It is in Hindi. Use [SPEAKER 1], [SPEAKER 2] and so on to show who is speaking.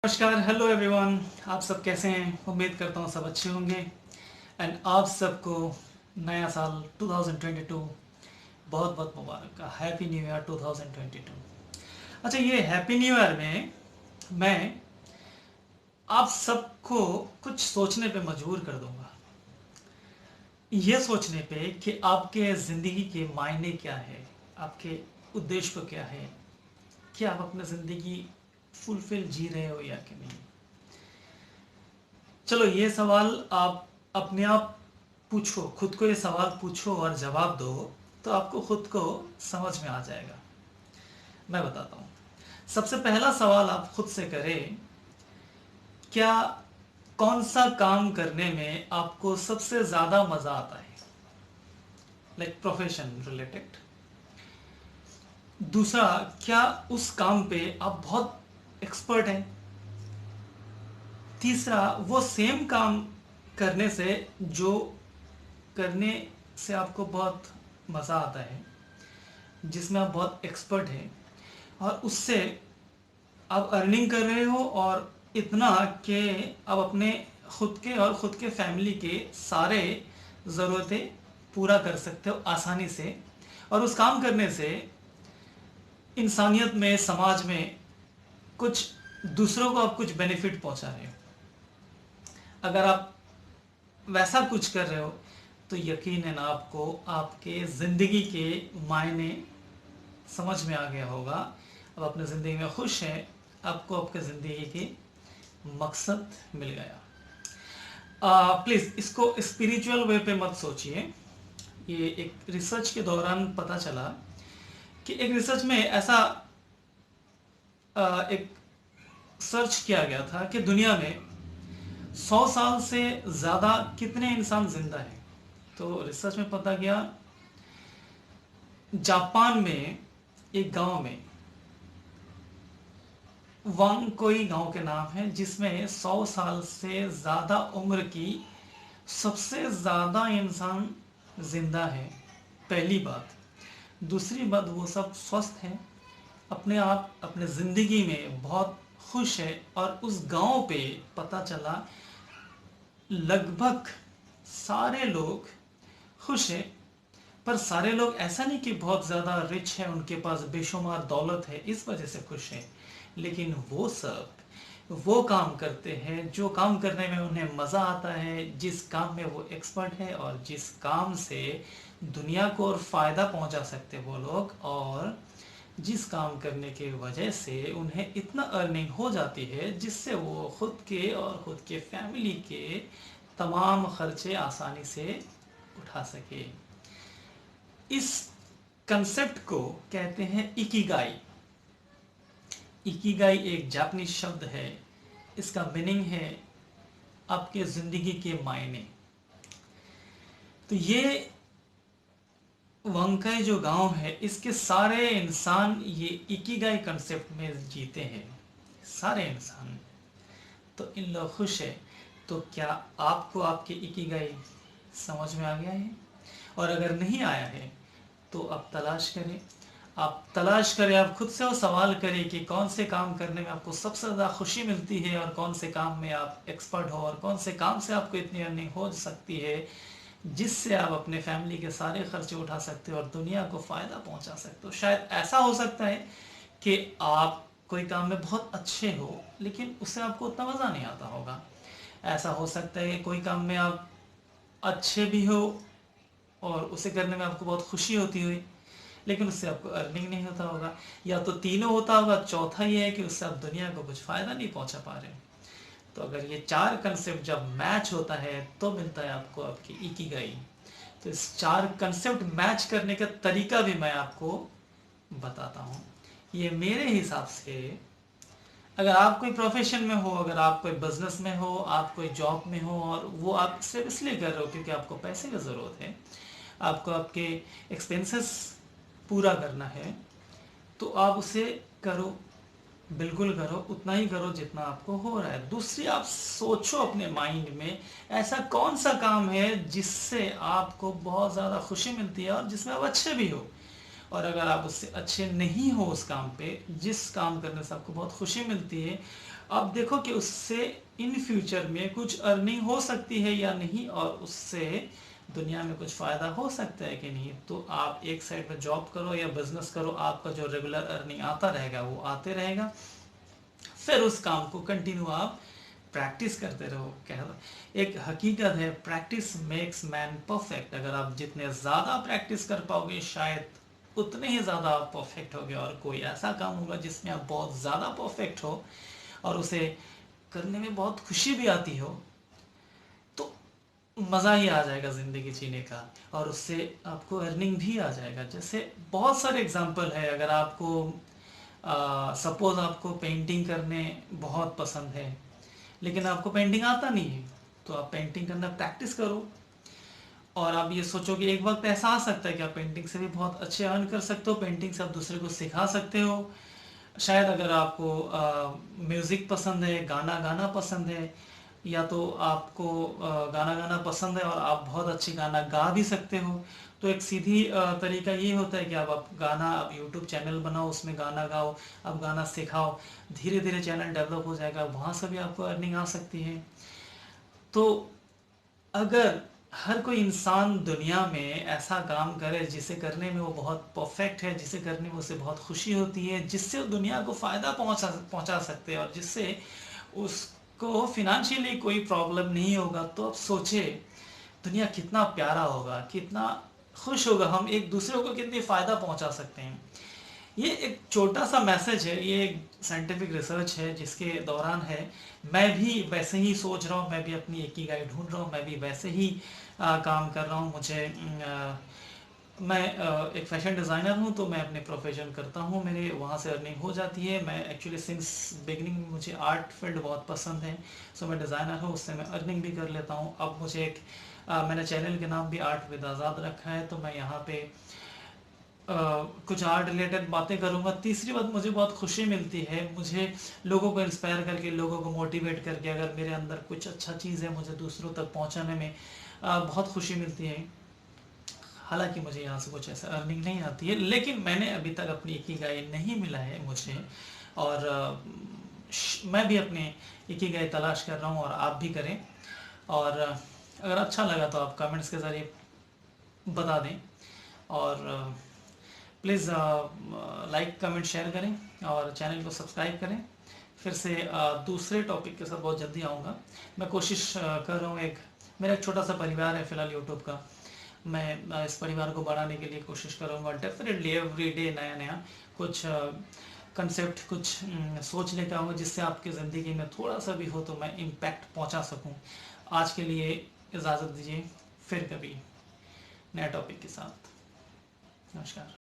[SPEAKER 1] नमस्कार, हेलो एवरीवन। आप सब कैसे हैं? उम्मीद करता हूँ सब अच्छे होंगे। एंड आप सबको नया साल 2022 बहुत बहुत मुबारक। Happy new year 2022। अच्छा, ये हैप्पी न्यू ईयर में मैं आप सबको कुछ सोचने पे मजबूर कर दूंगा। ये सोचने पे कि आपके ज़िंदगी के मायने क्या है, आपके उद्देश्य क्या है, क्या आप अपनी ज़िंदगी फुलफिल जी रहे हो या कि नहीं। चलो, ये सवाल आप अपने आप पूछो, खुद को ये सवाल पूछो और जवाब दो, तो आपको खुद को समझ में आ जाएगा। मैं बताता हूँ। सबसे पहला सवाल आप खुद से करें, क्या कौन सा काम करने में आपको सबसे ज़्यादा मज़ा आता है, लाइक प्रोफेशन रिलेटेड। दूसरा, क्या उस काम पे आप बहुत एक्सपर्ट हैं। तीसरा, वो सेम काम करने से जो करने से आपको बहुत मज़ा आता है, जिसमें आप बहुत एक्सपर्ट हैं, और उससे आप अर्निंग कर रहे हो, और इतना कि आप अपने खुद के और खुद के फैमिली के सारे ज़रूरतें पूरा कर सकते हो आसानी से, और उस काम करने से इंसानियत में, समाज में कुछ दूसरों को आप कुछ बेनिफिट पहुंचा रहे हो। अगर आप वैसा कुछ कर रहे हो तो यकीनन आपको आपके ज़िंदगी के मायने समझ में आ गया होगा। अब अपने ज़िंदगी में खुश हैं, आपको आपके ज़िंदगी की मकसद मिल गया। प्लीज़ इसको स्पिरिचुअल वे पे मत सोचिए। ये एक रिसर्च के दौरान पता चला कि एक रिसर्च में ऐसा एक सर्च किया गया था कि दुनिया में 100 साल से ज़्यादा कितने इंसान जिंदा हैं। तो रिसर्च में पता गया, जापान में एक गांव में, वांग कोई गांव के नाम है, जिसमें 100 साल से ज़्यादा उम्र की सबसे ज़्यादा इंसान जिंदा है। पहली बात। दूसरी बात, वो सब स्वस्थ हैं, अपने आप अपने ज़िंदगी में बहुत खुश है। और उस गांव पे पता चला लगभग सारे लोग खुश हैं। पर सारे लोग ऐसा नहीं कि बहुत ज़्यादा रिच है, उनके पास बेशुमार दौलत है, इस वजह से खुश हैं। लेकिन वो सब वो काम करते हैं जो काम करने में उन्हें मज़ा आता है, जिस काम में वो एक्सपर्ट है, और जिस काम से दुनिया को और फ़ायदा पहुंचा सकते वो लोग, और जिस काम करने की वजह से उन्हें इतना अर्निंग हो जाती है जिससे वो खुद के और खुद के फैमिली के तमाम खर्चे आसानी से उठा सके। इस कंसेप्ट को कहते हैं इकिगाई। इकिगाई एक जापानीज शब्द है। इसका मीनिंग है आपके ज़िंदगी के मायने। तो ये वंकाई जो गांव है, इसके सारे इंसान ये इकिगाई कंसेप्ट में जीते हैं, सारे इंसान। तो इन लोग खुश है। तो क्या आपको आपके इकिगाई समझ में आ गया है? और अगर नहीं आया है तो आप तलाश करें। आप तलाश करें, आप खुद से वो सवाल करें कि कौन से काम करने में आपको सबसे ज़्यादा खुशी मिलती है, और कौन से काम में आप एक्सपर्ट हो, और कौन से काम से आपको इतनी अर्निंग हो सकती है जिससे आप अपने फैमिली के सारे खर्चे उठा सकते हो और दुनिया को फ़ायदा पहुंचा सकते हो। शायद ऐसा हो सकता है कि आप कोई काम में बहुत अच्छे हो, लेकिन उससे आपको उतना मज़ा नहीं आता होगा। ऐसा हो सकता है कि कोई काम में आप अच्छे भी हो और उसे करने में आपको बहुत खुशी होती हुई, लेकिन उससे आपको अर्निंग नहीं होता होगा। या तो तीनों होता होगा, चौथा ये है कि उससे आप दुनिया को कुछ फ़ायदा नहीं पहुंचा पा रहे। तो अगर ये चार कंसेप्ट जब मैच होता है तो मिलता है आपको आपकी इकिगाई। तो इस चार कंसेप्ट मैच करने का तरीका भी मैं आपको बताता हूँ। ये मेरे हिसाब से, अगर आप कोई प्रोफेशन में हो, अगर आप कोई बिजनेस में हो, आप कोई जॉब में हो, और वो आप सिर्फ इसलिए कर रहे हो क्योंकि आपको पैसे की ज़रूरत है, आपको आपके एक्सपेंसेस पूरा करना है, तो आप उसे करो, बिल्कुल करो, उतना ही करो जितना आपको हो रहा है। दूसरी, आप सोचो अपने माइंड में ऐसा कौन सा काम है जिससे आपको बहुत ज़्यादा खुशी मिलती है और जिसमें आप अच्छे भी हो। और अगर आप उससे अच्छे नहीं हो उस काम पे, जिस काम करने से आपको बहुत खुशी मिलती है, अब देखो कि उससे इन फ्यूचर में कुछ अर्निंग हो सकती है या नहीं, और उससे दुनिया में कुछ फ़ायदा हो सकता है कि नहीं। तो आप एक साइड पे जॉब करो या बिजनेस करो, आपका जो रेगुलर अर्निंग आता रहेगा वो आते रहेगा, फिर उस काम को कंटिन्यू आप प्रैक्टिस करते रहो। कह एक हकीकत है, प्रैक्टिस मेक्स मैन परफेक्ट। अगर आप जितने ज़्यादा प्रैक्टिस कर पाओगे, शायद उतने ही ज़्यादा आप परफेक्ट होगे। और कोई ऐसा काम होगा जिसमें आप बहुत ज़्यादा परफेक्ट हो और उसे करने में बहुत खुशी भी आती हो, तो मज़ा ही आ जाएगा ज़िंदगी जीने का, और उससे आपको अर्निंग भी आ जाएगा। जैसे बहुत सारे एग्जांपल है। अगर आपको सपोज़ आपको पेंटिंग करने बहुत पसंद है, लेकिन आपको पेंटिंग आता नहीं है, तो आप पेंटिंग करना प्रैक्टिस करो। और आप ये सोचो कि एक वक्त ऐसा आ सकता है कि आप पेंटिंग से भी बहुत अच्छे अर्न कर सकते हो, पेंटिंग से आप दूसरे को सिखा सकते हो। शायद अगर आपको म्यूज़िक पसंद है, गाना गाना पसंद है, या तो आपको गाना गाना पसंद है और आप बहुत अच्छी गाना गा भी सकते हो, तो एक सीधी तरीका ये होता है कि आप गाना, आप यूट्यूब चैनल बनाओ, उसमें गाना गाओ, आप गाना सिखाओ, धीरे धीरे चैनल डेवलप हो जाएगा, वहाँ से भी आपको अर्निंग आ सकती है। तो अगर हर कोई इंसान दुनिया में ऐसा काम करे जिसे करने में वो बहुत परफेक्ट है, जिसे करने में उसे बहुत खुशी होती है, जिससे वो दुनिया को फ़ायदा पहुंचा पहुंचा सकते हैं, और जिससे उसको फिनेंशियली कोई प्रॉब्लम नहीं होगा, तो अब सोचे दुनिया कितना प्यारा होगा, कितना खुश होगा, हम एक दूसरे को कितनी फ़ायदा पहुंचा सकते हैं। ये एक छोटा सा मैसेज है, ये एक साइंटिफिक रिसर्च है जिसके दौरान है। मैं भी वैसे ही सोच रहा हूँ, मैं भी अपनी इकिगाई ढूंढ रहा हूँ, मैं भी वैसे ही काम कर रहा हूँ। मैं एक फैशन डिज़ाइनर हूँ, तो मैं अपने प्रोफेशन करता हूँ, मेरे वहाँ से अर्निंग हो जाती है। मैं एक्चुअली सिंस बिगनिंग मुझे आर्ट फील्ड बहुत पसंद है, सो मैं डिज़ाइनर हूँ, उससे मैं अर्निंग भी कर लेता हूँ। अब मुझे मैंने चैनल के नाम भी आर्ट विद आज़ाद रखा है, तो मैं यहाँ पे कुछ आर्ट रिलेटेड बातें करूँगा। तीसरी बात, मुझे बहुत खुशी मिलती है, मुझे लोगों को इंस्पायर करके, लोगों को मोटिवेट करके, अगर मेरे अंदर कुछ अच्छा चीज़ है मुझे दूसरों तक पहुँचाने में बहुत खुशी मिलती है। हालांकि मुझे यहाँ से कुछ ऐसा अर्निंग नहीं आती है, लेकिन मैंने अभी तक अपनी इकिगाई नहीं मिला है मुझे, और मैं भी अपने इकिगाई तलाश कर रहा हूँ, और आप भी करें। और अगर अच्छा लगा तो आप कमेंट्स के ज़रिए बता दें, और प्लीज़ लाइक कमेंट शेयर करें और चैनल को सब्सक्राइब करें। फिर से दूसरे टॉपिक के साथ बहुत जल्दी आऊँगा। मैं कोशिश कर रहा हूँ, एक मेरा एक छोटा सा परिवार है फ़िलहाल यूट्यूब का, मैं इस परिवार को बढ़ाने के लिए कोशिश करूँगा। डेफिनेटली एवरी डे नया नया कुछ कंसेप्ट, कुछ सोच लेकर आऊँगा, जिससे आपकी ज़िंदगी में थोड़ा सा भी हो तो मैं इम्पैक्ट पहुँचा सकूँ। आज के लिए इजाज़त दीजिए, फिर कभी नया टॉपिक के साथ। नमस्कार।